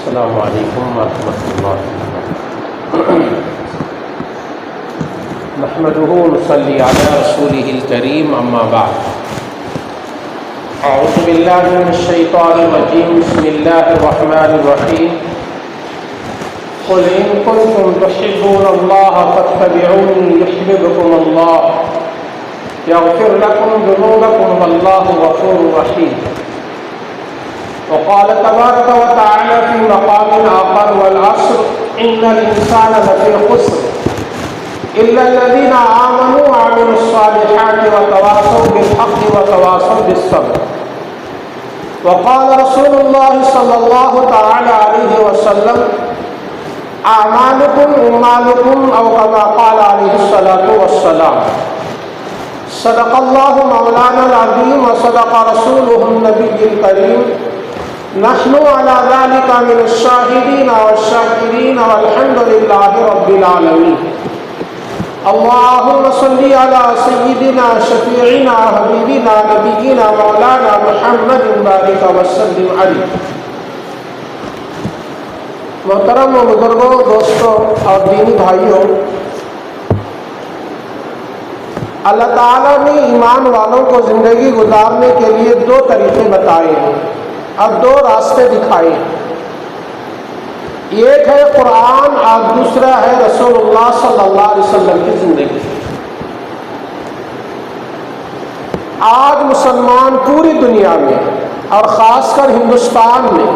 السلام علیکم ورحمۃ اللہ وبرکاتہ۔ نحمده ونصلي على رسوله الكريم اما بعد۔ اعوذ باللہ من الشیطان الرجیم، بسم اللہ الرحمن الرحیم۔ قل ان کنتم تحبون اللہ فاتبعونی یحببکم اللہ یغفر لکم ذنوبکم واللہ غفور رحیم۔ وقال تبارک وتعالی فی مقام آخر والعصر ان الانسان لفی خسر الا الذین آمنوا وعملوا الصالحات وتواصوا بالحق وتواصوا بالصبر۔ وقال رسول اللہ صلی اللہ تعالی علیہ وسلم اعمالکم اعمالکم او کما قال علیہ الصلاۃ والسلام۔ صدق اللہ مولانا العظیم وصدق رسولہ النبی الکریم۔ نحن على ذلك من الشاهدين والشاكرين والحمد لله رب العالمين۔ اللهم صل على سيدنا شفيعنا حبيبنا نبينا مولانا محمد بارك وسلم عليه۔ محترم و بزرگوں، دوستوں اور دینی بھائیوں، اللہ تعالیٰ نے ایمان والوں کو زندگی گزارنے کے لیے دو طریقے بتائے ہیں اور دو راستے دکھائے ہیں۔ ایک ہے قرآن اور دوسرا ہے رسول اللہ صلی اللہ علیہ وسلم کی زندگی۔ آج مسلمان پوری دنیا میں اور خاص کر ہندوستان میں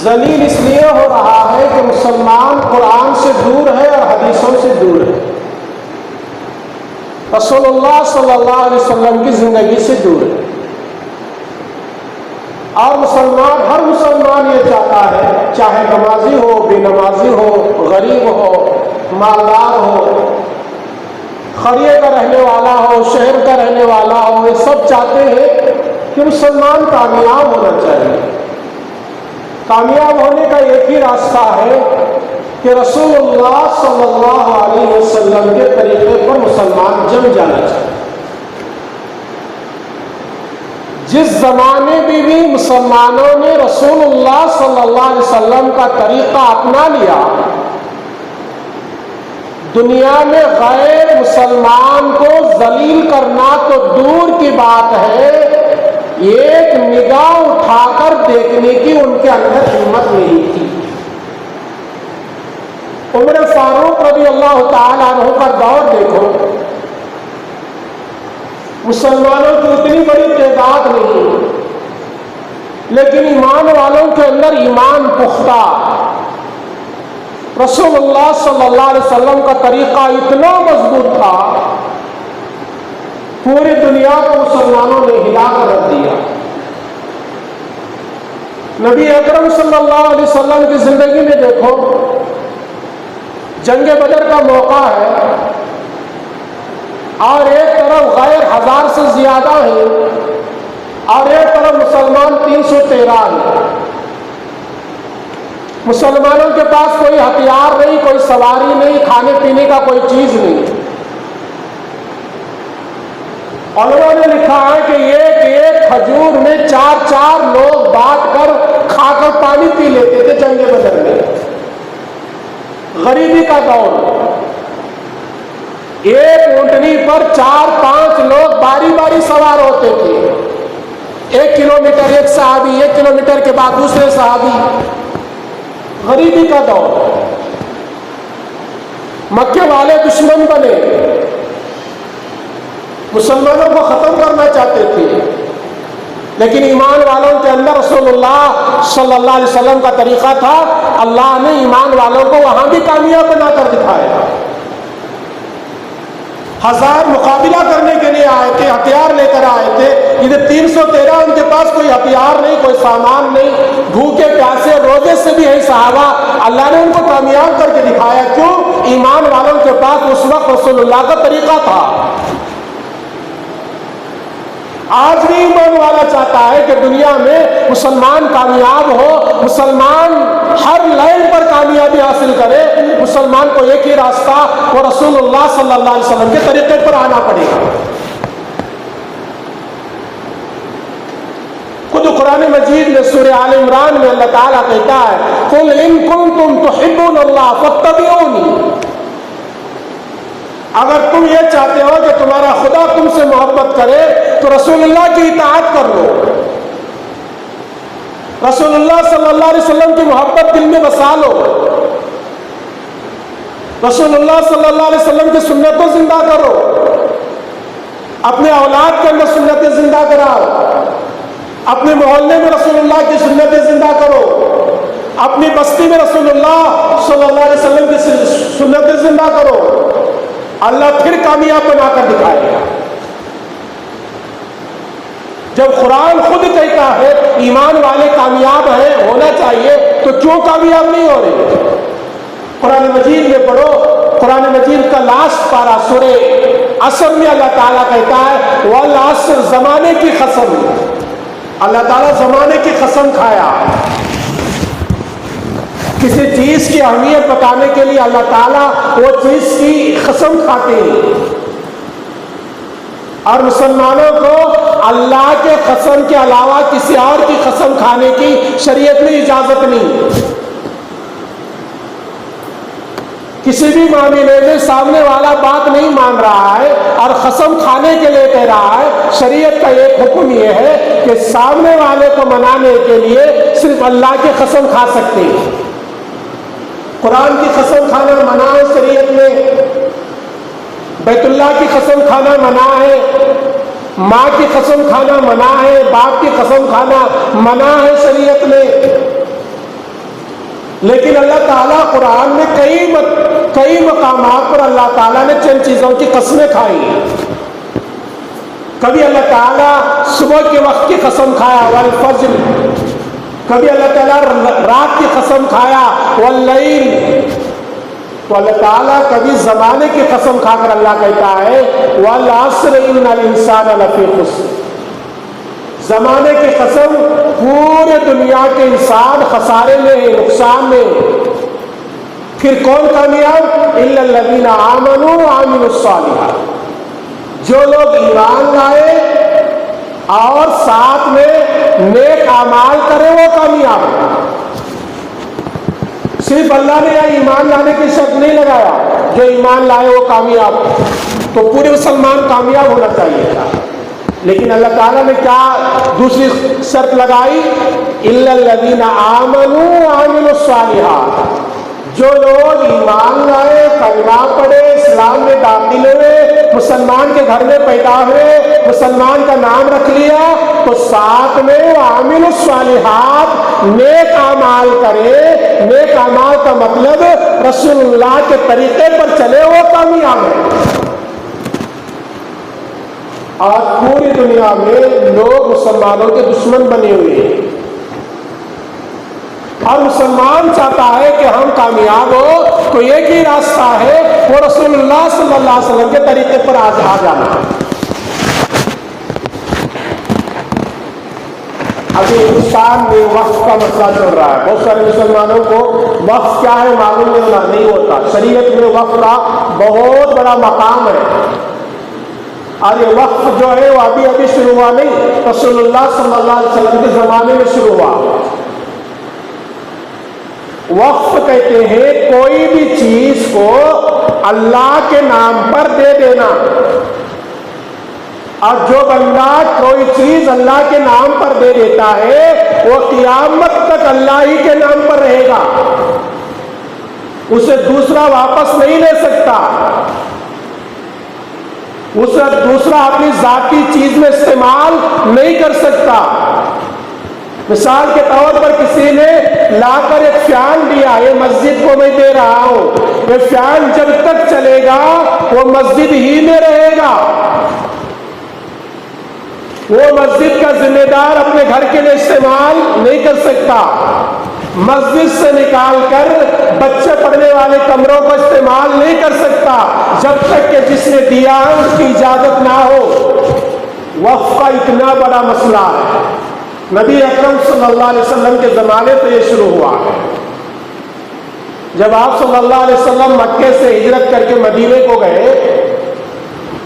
ذلیل اس لیے ہو رہا ہے کہ مسلمان قرآن سے دور ہے اور حدیثوں سے دور ہے، رسول اللہ صلی اللہ علیہ وسلم کی زندگی سے دور ہے۔ اور مسلمان، ہر مسلمان یہ چاہتا ہے، چاہے نمازی ہو، بے نمازی ہو، غریب ہو، مالدار ہو، قریے کا رہنے والا ہو، شہر کا رہنے والا ہو، یہ سب چاہتے ہیں کہ مسلمان کامیاب ہونا چاہیے۔ کامیاب ہونے کا ایک ہی راستہ ہے کہ رسول اللہ صلی اللہ علیہ وسلم کے طریقے پر مسلمان جم جانا چاہیے۔ جس زمانے میں بھی مسلمانوں نے رسول اللہ صلی اللہ علیہ وسلم کا طریقہ اپنا لیا، دنیا میں غیر مسلمان کو ذلیل کرنا تو دور کی بات ہے، ایک نگاہ اٹھا کر دیکھنے کی ان کے اندر ہمت نہیں تھی۔ عمر فاروق رضی اللہ تعالی عنہ کا دور دیکھو، مسلمانوں کی اتنی بڑی تعداد نہیں، لیکن ایمان والوں کے اندر ایمان پختہ۔ رسول اللہ صلی اللہ علیہ وسلم کا طریقہ اتنا مضبوط تھا، پوری دنیا کو مسلمانوں نے ہلا کر رکھ دیا۔ نبی اکرم صلی اللہ علیہ وسلم کی زندگی میں دیکھو، جنگ بدر کا موقع ہے اور ایک طرف غیر 1000 سے زیادہ ہیں اور ایک طرف مسلمان 313 ہیں۔ مسلمانوں کے پاس کوئی ہتھیار نہیں، کوئی سواری نہیں، کھانے پینے کا کوئی چیز نہیں۔ علماء نے لکھا ہے کہ ایک ایک کھجور میں 4 لوگ بانٹ کر کھا کر پانی پی لیتے تھے جنگ بدر میں۔ غریبی کا دور، ایک اونٹنی پر 4-5 لوگ باری باری سوار ہوتے تھے، 1 کلومیٹر ایک صحابی، 1 کلومیٹر کے بعد دوسرے صحابی۔ غریبی کا دور، مکے والے دشمن بنے، مسلمانوں کو ختم کرنا چاہتے تھے، لیکن ایمان والوں کے اندر رسول اللہ صلی اللہ علیہ وسلم کا طریقہ تھا۔ اللہ نے ایمان والوں کو وہاں بھی کامیاب بنا کر دکھایا۔ 1000 مقابلہ کرنے کے لیے آئے تھے، ہتھیار لے کر آئے تھے، ادھر 313 ان کے پاس کوئی ہتھیار نہیں، کوئی سامان نہیں، بھوکے پیاسے روزے سے بھی ہے صحابہ۔ اللہ نے ان کو کامیاب کر کے دکھایا، کیوں؟ ایمان والوں کے پاس اس وقت رسول اللہ کا طریقہ تھا۔ آج بھی ایمان والا چاہتا ہے کہ دنیا میں مسلمان کامیاب ہو، مسلمان ہر لائن پر کامیابی حاصل کرے۔ مسلمان کو ایک ہی راستہ، وہ رسول اللہ صلی اللہ علیہ وسلم کے طریقے پر آنا پڑے گا۔ خود قرآن مجید میں سورہ آل عمران میں اللہ تعالیٰ کہتا ہے قل ان کنتم تحبون اللہ فاتبعونی، اگر تم یہ چاہتے ہو کہ تمہارا خدا تم سے محبت کرے تو رسول اللہ کی اطاعت کر لو، رسول اللہ صلی اللہ علیہ وسلم کی محبت دل میں بسا لو، رسول اللہ صلی اللہ علیہ وسلم کی سنت کو زندہ کرو، اپنے اولاد کے اندر سنتیں زندہ کراؤ، اپنے محلے میں رسول اللہ کی سنتیں زندہ کرو، اپنی بستی میں رسول اللہ صلی اللہ علیہ وسلم کی سنتیں زندہ کرو، اللہ پھر کامیاب بنا کر دکھائے گا۔ جب قرآن خود کہتا ہے ایمان والے کامیاب ہیں، ہونا چاہیے، تو کیوں کامیاب نہیں ہو رہے؟ قرآن مجید میں پڑھو، قرآن مجید کا لاسٹ پارہ سورہ عصر میں اللہ تعالیٰ کہتا ہے والعصر، زمانے کی قسم، اللہ تعالیٰ زمانے کی قسم کھایا۔ کسی چیز کی اہمیت بتانے کے لیے اللہ تعالیٰ وہ چیز کی قسم کھاتے ہیں، اور مسلمانوں کو اللہ کے قسم کے علاوہ کسی اور کی قسم کھانے کی شریعت میں اجازت نہیں۔ کسی بھی معاملے میں سامنے والا بات نہیں مان رہا ہے اور قسم کھانے کے لیے کہہ رہا ہے، شریعت کا ایک حکم یہ ہے کہ سامنے والے کو منانے کے لیے صرف اللہ کی قسم کھا سکتے ہیں۔ قرآن کی قسم کھانا منع ہے شریعت میں، بیت اللہ کی قسم کھانا منع ہے، ماں کی قسم کھانا منع ہے، باپ کی قسم کھانا منع ہے شریعت میں۔ لیکن اللہ تعالیٰ قرآن میں کئی مقامات پر اللہ تعالیٰ نے چند چیزوں کی قسمیں کھائی ہیں۔ کبھی اللہ تعالیٰ صبح کے وقت کی قسم کھایا والفجر، کبھی اللہ تعالیٰ رات کی قسم کھایا واللیل، تو اللہ تعالیٰ کبھی زمانے کی قسم کھا کر اللہ کہتا ہے والعصر ان الانسان لفی خسر، زمانے کی قسم، پورے دنیا کے انسان خسارے میں، نقصان میں۔ پھر کون کامیاب؟ الا الذین آمنوا وعملوا الصالحات، جو لوگ ایمان لائے اور ساتھ میں نیک اعمال کرے وہ کامیاب ہیں۔ صرف اللہ نے یہاں ایمان لانے کی شرط نہیں لگایا، جو ایمان لائے وہ کامیاب، تو پورے مسلمان کامیاب ہونا چاہیے تھا، لیکن اللہ تعالیٰ نے کیا دوسری شرط لگائی؟ الا الذین آمنوا وعملوا الصالحات، جو لوگ ایمان لائے، کلمہ پڑھے، اسلام میں داخل ہوئے، مسلمان کے گھر میں پیدا ہوئے، مسلمان کا نام رکھ لیا، تو ساتھ میں وعملوا الصالحات، نیک اعمال کرے۔ نیک اعمال کا مطلب رسول اللہ کے طریقے پر چلے، وہ کامیاب ہے۔ آج پوری دنیا میں لوگ مسلمانوں کے دشمن بنے ہوئے ہیں، اور مسلمان چاہتا ہے کہ ہم کامیاب ہو، تو ایک ہی راستہ ہے، وہ رسول اللہ صلی اللہ علیہ وسلم کے طریقے پر آ جانا۔ ابھی ہندوستان میں وقف کا مسئلہ چل رہا ہے، بہت سارے مسلمانوں کو وقف کیا ہے معلوم نہیں ہوتا۔ شریعت میں وقف کا بہت بڑا مقام ہے، اور یہ وقف جو ہے وہ ابھی شروع ہوا نہیں، رسول اللہ صلی اللہ علیہ وسلم کے زمانے میں شروع ہوا۔ وقف کہتے ہیں کوئی بھی چیز کو اللہ کے نام پر دے دینا، اور جو بندہ کوئی چیز اللہ کے نام پر دے دیتا ہے وہ قیامت تک اللہ ہی کے نام پر رہے گا، اسے دوسرا واپس نہیں لے سکتا، اسے دوسرا اپنی ذاتی چیز میں استعمال نہیں کر سکتا۔ مثال کے طور پر کسی نے لا کر ایک فین دیا، یہ مسجد کو میں دے رہا ہوں، یہ فین جب تک چلے گا وہ مسجد ہی میں رہے گا، وہ مسجد کا ذمہ دار اپنے گھر کے لیے استعمال نہیں کر سکتا، مسجد سے نکال کر بچے پڑھنے والے کمروں کو استعمال نہیں کر سکتا جب تک کہ جس نے دیا اس کی اجازت نہ ہو۔ وقف کا اتنا بڑا مسئلہ ہے، نبی اکرم صلی اللہ علیہ وسلم کے زمانے سے یہ شروع ہوا ہے۔ جب آپ صلی اللہ علیہ وسلم مکے سے ہجرت کر کے مدینے کو گئے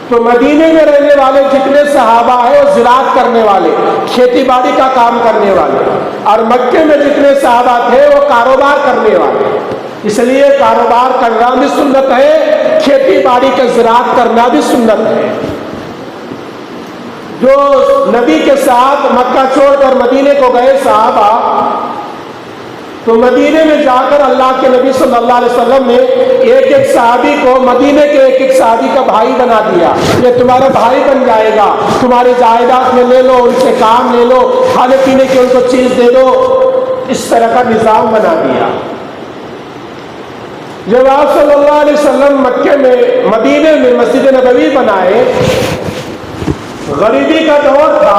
تو مدینے میں رہنے والے جتنے صحابہ ہیں وہ زراعت کرنے والے، کھیتی باڑی کا کام کرنے والے، اور مکے میں جتنے صحابہ تھے وہ کاروبار کرنے والے۔ اس لیے کاروبار کرنا بھی سنت ہے، کھیتی باڑی کا زراعت کرنا بھی سنت ہے۔ جو نبی کے ساتھ مکہ چھوڑ کر مدینے کو گئے صحابہ، تو مدینے میں جا کر اللہ کے نبی صلی اللہ علیہ وسلم نے ایک ایک صحابی کو مدینے کے ایک ایک صحابی کا بھائی بنا دیا، یہ تمہارا بھائی بن جائے گا، تمہاری جائیداد میں لے لو، ان سے کام لے لو، کھانے پینے کی ان کو چیز دے دو، اس طرح کا نظام بنا دیا۔ جب آپ صلی اللہ علیہ وسلم مکے میں مدینے میں مسجد نبوی بنائے، غریبی کا دور تھا،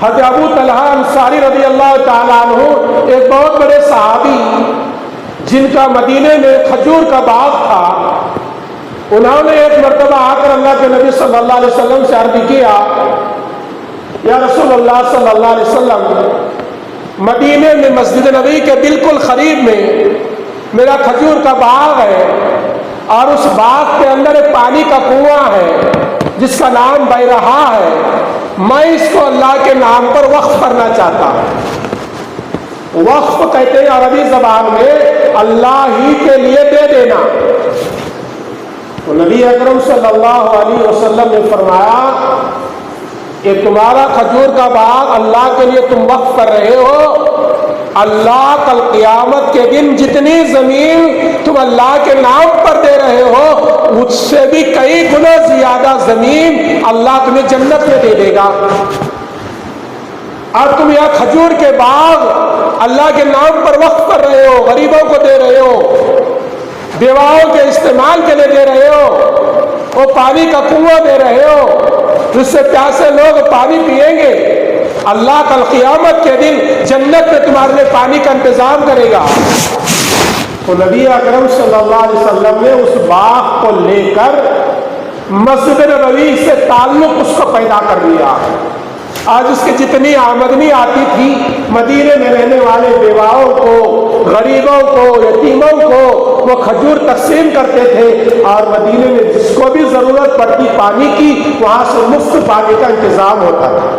حضرت ابو طلحہ انصاری رضی اللہ تعالیٰ عنہ ایک بہت بڑے صحابی جن کا مدینے میں کھجور کا باغ تھا، انہوں نے ایک مرتبہ آ کر اللہ کے نبی صلی اللہ علیہ وسلم سے عرض کیا، یا رسول اللہ صلی اللہ علیہ وسلم، مدینے میں مسجد نبوی کے بالکل قریب میں میرا کھجور کا باغ ہے، اور اس باغ کے اندر ایک پانی کا کنواں ہے جس کا نام بہ رہا ہے، میں اس کو اللہ کے نام پر وقف کرنا چاہتا ہوں۔ وقف کہتے ہیں عربی زبان میں اللہ ہی کے لیے دے دینا۔ تو نبی اکرم صلی اللہ علیہ وسلم نے فرمایا کہ تمہارا کھجور کا باغ اللہ کے لیے تم وقف کر رہے ہو، اللہ کل قیامت کے دن جتنی زمین تم اللہ کے نام پر دے رہے ہو، اس سے بھی کئی گنا زیادہ زمین اللہ تمہیں جنت میں دے دے گا۔ اور تم یہاں کھجور کے باغ اللہ کے نام پر وقف کر رہے ہو، غریبوں کو دے رہے ہو، بیواؤں کے استعمال کے لیے دے رہے ہو، وہ پانی کا کنواں دے رہے ہو جس سے پیاسے لوگ پانی پیئیں گے، اللہ کل قیامت کے دن جنت میں تمہارے لیے پانی کا انتظام کرے گا۔ تو نبی اکرم صلی اللہ علیہ وسلم نے اس باغ کو لے کر مسجد نبوی سے تعلق اس کو پیدا کر دیا۔ آج اس کی جتنی آمدنی آتی تھی مدینے میں رہنے والے بیواؤں کو، غریبوں کو، یتیموں کو وہ کھجور تقسیم کرتے تھے، اور مدینے میں جس کو بھی ضرورت پڑتی پانی کی وہاں سے مفت پانی کا انتظام ہوتا تھا۔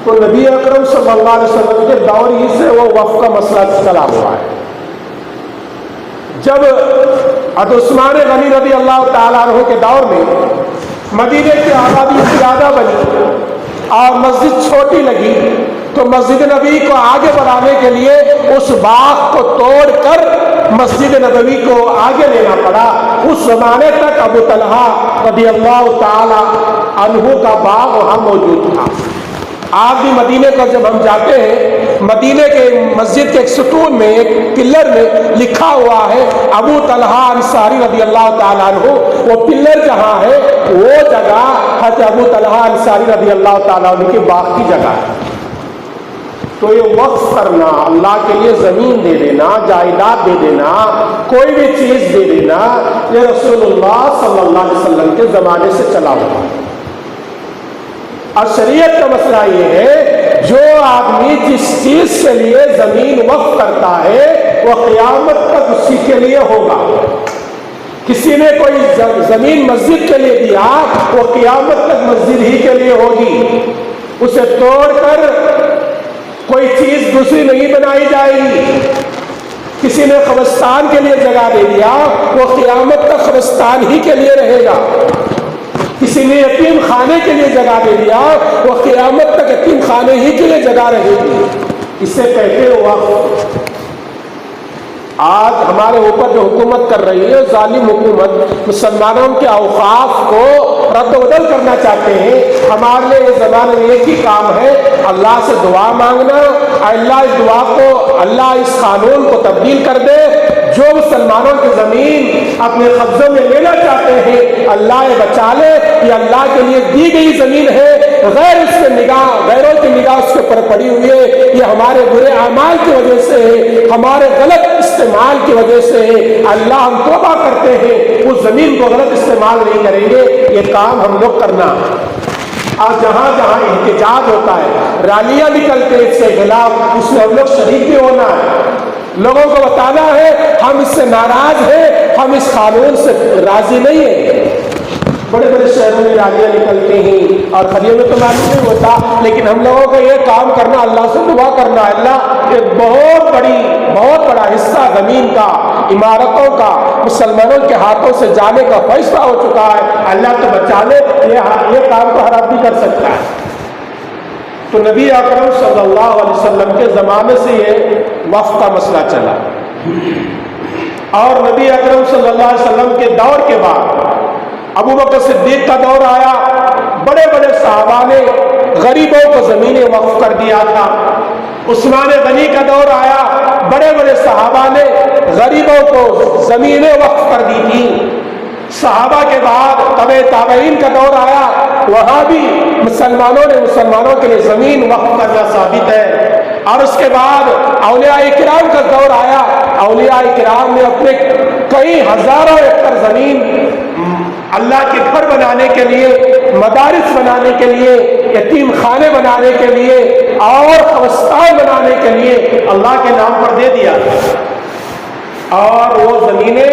تو نبی اکرم صلی اللہ علیہ وسلم کے دور ہی سے وہ وقف کا مسئلہ چلا ہوا ہے۔ جب حضرت عثمان غنی رضی اللہ تعالیٰ عنہ کے دور میں مدینے کی آبادی زیادہ بنی اور مسجد چھوٹی لگی، تو مسجد نبوی کو آگے بڑھانے کے لیے اس باغ کو توڑ کر مسجد نبوی کو آگے لینا پڑا۔ اس زمانے تک ابو طلحہ رضی اللہ تعالی عنہ کا باغ وہاں موجود تھا۔ آج بھی مدینے کا جب ہم جاتے ہیں، مدینے کے مسجد کے ایک ستون میں، ایک پلر میں لکھا ہوا ہے ابو طلحہ انصاری رضی اللہ تعالیٰ عنہ، وہ پلر جہاں ہے وہ جگہ حضرت ابو طلحہ انصاری رضی اللہ تعالیٰ عنہ کے باغ کی جگہ ہے۔ تو یہ وقف کرنا، اللہ کے لیے زمین دے دینا، جائیداد دے دینا، کوئی بھی چیز دے دینا، یہ رسول اللہ صلی اللہ علیہ وسلم کے زمانے سے چلا ہوا ہے۔ اور شریعت کا مسئلہ یہ ہے جو آدمی جس چیز کے لیے زمین وقف کرتا ہے وہ قیامت تک اسی کے لیے ہوگا۔ کسی نے کوئی زمین مسجد کے لیے دیا، وہ قیامت تک مسجد ہی کے لیے ہوگی۔ اسے توڑ کر کوئی چیز دوسری نہیں بنائی جائے گی۔ کسی نے قبرستان کے لیے جگہ دے دیا، وہ قیامت تک قبرستان ہی کے لیے رہے گا۔ کسی نے یتیم خانے کے لیے جگہ دے دیا، وہ قیامت تک یتیم خانے ہی کے لیے جگہ رہے گی۔ اسے کہتے ہیں وقف۔ آج ہمارے اوپر جو حکومت کر رہی ہے ظالم حکومت، مسلمانوں کے اوقاف کو رد و بدل کرنا چاہتے ہیں۔ ہمارے لیے اس زمانے میں ایک ہی کام ہے، اللہ سے دعا مانگنا، اللہ اس دعا کو، اللہ اس قانون کو تبدیل کر دے۔ جو مسلمانوں کی زمین اپنے قبضوں میں لینا چاہتے ہیں، اللہ یہ بچا لے۔ یہ اللہ کے لیے دی گئی زمین ہے، غیروں کی نگاہ اس کے اوپر پڑی ہوئی ہے۔ یہ ہمارے برے اعمال کی وجہ سے ہے، ہمارے غلط استعمال کی وجہ سے ہے۔ اللہ ہم توبہ کرتے ہیں، اس زمین کو غلط استعمال نہیں کریں گے۔ یہ کام ہم لوگ کرنا۔ آج جہاں جہاں احتجاج ہوتا ہے، ریلیاں نکلتے ہیں اس کے خلاف، اس میں ہم لوگ شریک بھی ہونا ہے۔ لوگوں کو بتانا ہے ہم اس سے ناراض ہیں، ہم اس قانون سے راضی نہیں ہیں۔ بڑے بڑے شہروں میں رالیاں نکلتی ہیں اور خلیوں میں تو معلوم نہیں ہوتا، لیکن ہم لوگوں کو یہ کام کرنا، اللہ سے دعا کرنا، اللہ ایک بہت بڑا حصہ زمین کا، عمارتوں کا مسلمانوں کے ہاتھوں سے جانے کا فیصلہ ہو چکا ہے، اللہ تو بچا لے، یہ کام تو ہر آدمی کر سکتا ہے۔ تو نبی اکرم صلی اللہ علیہ وسلم کے زمانے سے یہ وقف کا مسئلہ چلا، اور نبی اکرم صلی اللہ علیہ وسلم کے دور کے بعد ابو بکر صدیق کا دور آیا، بڑے بڑے صحابہ نے غریبوں کو زمینیں وقف کر دیا تھا۔ عثمان غنی کا دور آیا، بڑے بڑے صحابہ نے غریبوں کو زمینیں وقف کر دی تھی۔ صحابہ کے بعد تابعین کا دور آیا، وہاں بھی مسلمانوں کے لیے زمین وقف کرنا ثابت ہے۔ اور اس کے بعد اولیاء کرام کا دور آیا، اولیاء کرام نے اپنے کئی ہزاروں ایکڑ زمین اللہ کے گھر بنانے کے لیے، مدارس بنانے کے لیے، یتیم خانے بنانے کے لیے اور قبرستان بنانے کے لیے اللہ کے نام پر دے دیا، اور وہ زمینیں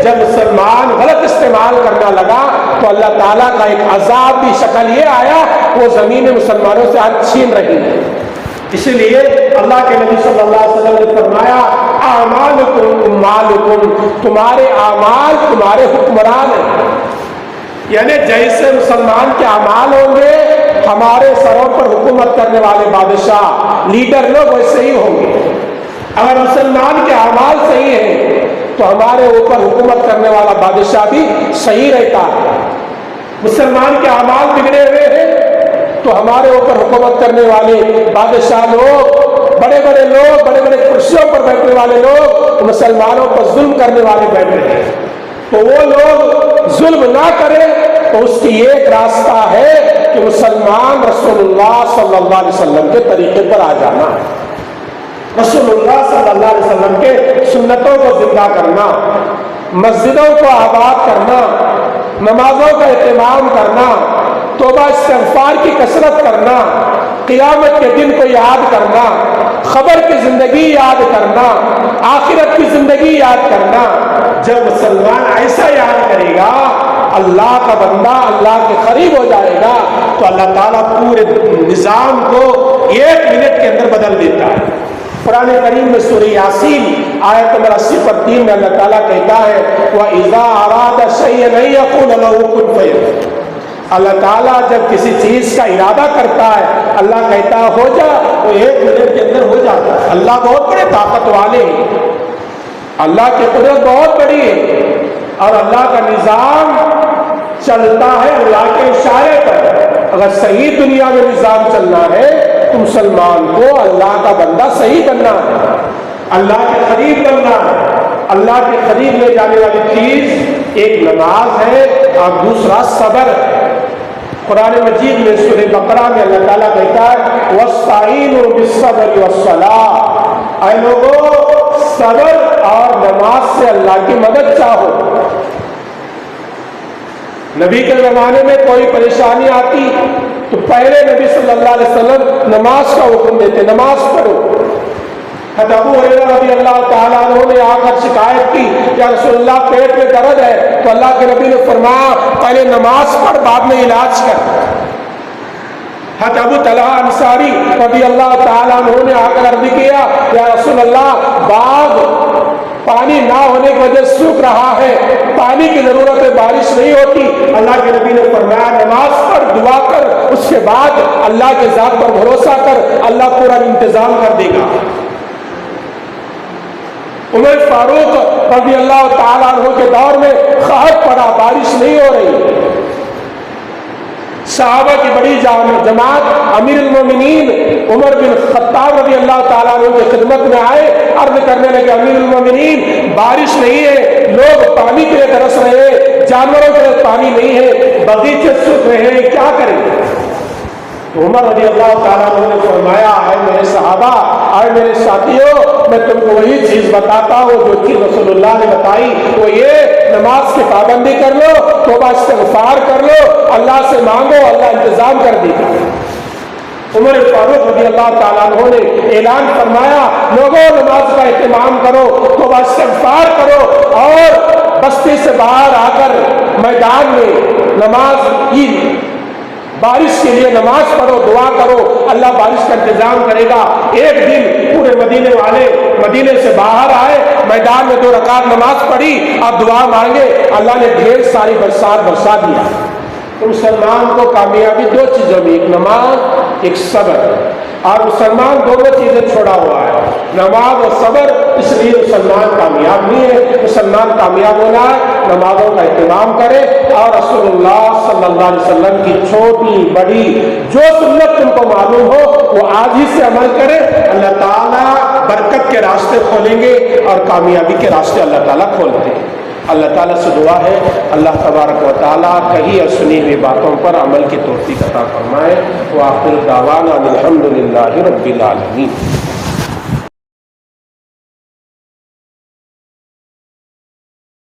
جب مسلمان غلط استعمال کرنا لگا تو اللہ تعالیٰ کا ایک عذاب بھی شکل یہ آیا، وہ زمینیں مسلمانوں سے آج چھین رہی ہیں۔ اسی لیے اللہ کے نبی صلی اللہ علیہ وسلم نے فرمایا اعمالکم مالکم، تمہارے اعمال تمہارے حکمران ہیں، یعنی جیسے مسلمان کے اعمال ہوں گے، ہمارے سروں پر حکومت کرنے والے بادشاہ لیڈر لوگ ویسے ہی ہوں گے۔ اگر مسلمان کے اعمال صحیح ہیں تو ہمارے اوپر حکومت کرنے والا بادشاہ بھی صحیح رہتا ہے۔ مسلمان کے اعمال بگڑے ہوئے ہیں تو ہمارے اوپر حکومت کرنے والے بادشاہ لوگ، بڑے بڑے لوگ، بڑے بڑے کرسیوں پر بیٹھنے والے لوگ مسلمانوں پر ظلم کرنے والے بیٹھے ہیں، تو وہ لوگ ظلم نہ کریں تو اس کی ایک راستہ ہے کہ مسلمان رسول اللہ صلی اللہ علیہ وسلم کے طریقے پر آ جانا، رسول اللہ صلی اللہ علیہ وسلم کے سنتوں کو زندہ کرنا، مسجدوں کو آباد کرنا، نمازوں کا اہتمام کرنا، توبہ استغفار کی کثرت کرنا، قیامت کے دن کو یاد کرنا، خبر کی زندگی یاد کرنا، آخرت کی زندگی یاد کرنا۔ جب مسلمان ایسا یاد کرے گا، اللہ کا بندہ اللہ کے قریب ہو جائے گا، تو اللہ تعالیٰ پورے نظام کو 1 منٹ کے اندر بدل دیتا ہے۔ قرآن کریم میں سورہ یاسین آیت نمبر 80 پر 3 میں اللہ تعالیٰ کہتا ہے وَإِذَا أَرَادَ شَيْئًا أَن يَقُولَ لَهُ كُن فَيَكُونُ۔ اللہ تعالیٰ جب کسی چیز کا ارادہ کرتا ہے، اللہ کہتا ہے ہو جا، وہ 1 منٹ کے اندر ہو جاتا ہے۔ اللہ بہت بڑے طاقت والے ہیں، اللہ کی قدرت بہت بڑی ہے، اور اللہ کا نظام چلتا ہے اللہ کے اشارے پر۔ اگر صحیح دنیا میں نظام چلنا ہے تو مسلمان کو اللہ کا بندہ صحیح بننا ہے، اللہ کے قریب بننا ہے۔ اللہ کے قریب لے جانے والی چیز ایک نماز ہے اور دوسرا صبر ہے۔ قرآن مجید میں سورہ بقرہ میں اللہ تعالیٰ کہتا ہے وَاسْتَعِینُوا بِالصَّبْرِ وَالصَّلَاةِ، اے لوگوں صبر اور نماز سے اللہ کی مدد چاہو۔ نبی کے زمانے میں کوئی پریشانی آتی تو پہلے نبی صلی اللہ علیہ وسلم نماز کا حکم دیتے، نماز پڑھو۔ حضرت ابو ہریرہ رضی اللہ تعالیٰ عنہ نے آ کر شکایت کی یا رسول اللہ پیٹ میں درد ہے، تو اللہ کے نبی نے فرمایا پہلے نماز پڑھ بعد میں علاج کر۔ حضرت ابو طلحہ انصاری رضی اللہ تعالیٰ عنہ نے آ کر عرض کیا یا رسول اللہ باغ پانی نہ ہونے کی وجہ سے سوکھ رہا ہے، پانی کی ضرورت ہے، بارش نہیں ہوتی۔ اللہ کے نبی نے فرمایا نماز پڑھ، دعا کر، اس کے بعد اللہ کے ذات پر بھروسہ کر، اللہ پورا انتظام کر دے گا۔ عمر فاروق رضی اللہ تعالیٰ عنہ کے دور میں قحط پڑا، بارش نہیں ہو رہی۔ صحابہ کی بڑی جماعت امیر المومنین عمر بن خطاب رضی اللہ تعالیٰ عنہ کی خدمت میں آئے، عرض کرنے لگے امیر المومنین بارش نہیں ہے، لوگ پانی کے لیے ترس رہے ہیں، جانوروں کے لیے پانی نہیں ہے، باغیچے سوکھ رہے ہیں، کیا کریں؟ عمر رضی اللہ تعالیٰ عنہ نے فرمایا اے میرے صحابہ، اے میرے ساتھیوں، میں تم کو وہی چیز بتاتا ہوں جو چیز رسول اللہ نے بتائی، وہ یہ نماز کی پابندی کر لو، توبہ استغفار کر لو، اللہ سے مانگو، اللہ انتظام کر دے گا۔ عمر فاروق رضی اللہ تعالیٰ عنہ نے اعلان فرمایا لوگوں نماز کا اہتمام کرو، توبہ استغفار کرو، اور بستی سے باہر آ کر میدان میں نماز عید بارش کے لیے نماز پڑھو، دعا کرو، اللہ بارش کا انتظام کرے گا۔ ایک دن پورے مدینے والے مدینے سے باہر آئے، میدان میں 2 رکعت نماز پڑھی، اب دعا مانگے، اللہ نے ڈھیر ساری برسات برسا دیا۔ تو مسلمان کو کامیابی 2 چیزوں میں، ایک نماز ایک صبر، اور مسلمان دونوں چیزیں چھوڑا ہوا ہے، نماز اور صبر، اس لیے مسلمان کامیاب نہیں ہے۔ مسلمان کامیاب ہونا ہے، نمازوں کا اہتمام کرے اور رسول اللہ صلی اللہ علیہ وسلم کی چھوٹی بڑی جو سنت تم کو معلوم ہو وہ آج ہی سے عمل کرے، اللہ تعالیٰ برکت کے راستے کھولیں گے اور کامیابی کے راستے اللہ تعالیٰ کھولتے ہیں۔ اللہ تعالیٰ سے دعا ہے اللہ تبارک و تعالیٰ کہی اور سنی ہوئی باتوں پر عمل کی توفیق عطا فرمائے۔ وآخر دعوانا الحمد للہ رب العالمین۔